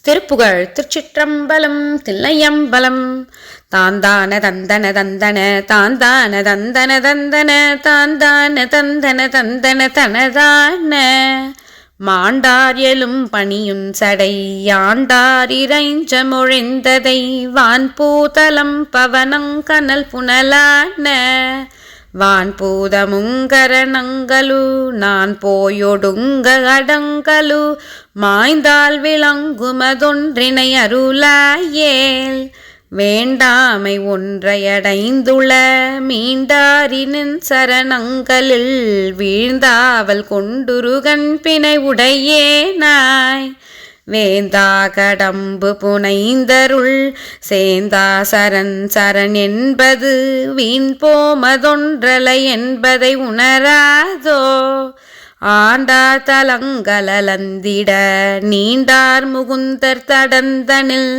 திருப்புகழ் திருச்சிற்றம்பலம் தில்லையம்பலம். தாந்தான தந்தன தந்தன தாந்தான தந்தன தந்தன தாந்தான தந்தன தந்தன தனதான மாண்டார் எழும் பணியுன் சடை யாண்டார் இறைஞ்ச மொழிந்ததை வான்பூதலம் பவனங்கனல் புனலான வான்பூதமுங்கரணங்களு நான் போயொடுங்க அடங்கலு மாய்ந்தால் விளங்குமதொன்றினை அருளாயேல் வேண்டாமை ஒன்றையடைந்துள மீண்டாரினின் சரணங்களில் வீழ்ந்தாவல் கொண்டுருகன் பிணை உடையேனாய் வேந்தா கடம்பு புனைந்தருள் சேந்தா சரண் சரண் என்பது வீண் போமதொன்றலை என்பதை உணராதோ ஆண்டார் தலங்களலந்திட நீண்டார் முகுந்தர் தடந்தனில்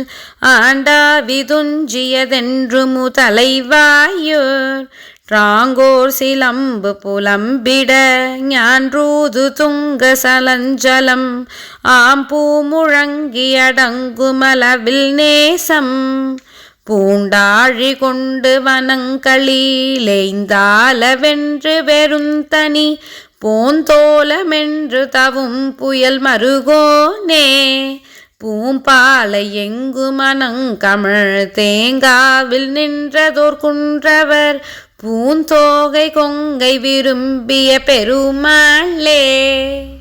ஆண்டா விதுஞ்சியதென்று முதலைவாயோர் ராங்கோர் சிலம்பு புலம்பிட ஞான்றூது துங்க சலஞ்சலம் ஆம்பூ முழங்கியடங்குமளவில் நேசம் பூண்டாழி கொண்டு வனங்களிலேய்ந்தால வென்று வெறுந்தனி போந்தோலமென்று தவும் புயல் மருகோனே பூம்பாலை எங்கு மனங்கமிழ் தேங்காவில் நின்றதோர் குன்றவர் பூந்தோகை கொங்கை விரும்பிய பெருமாளே.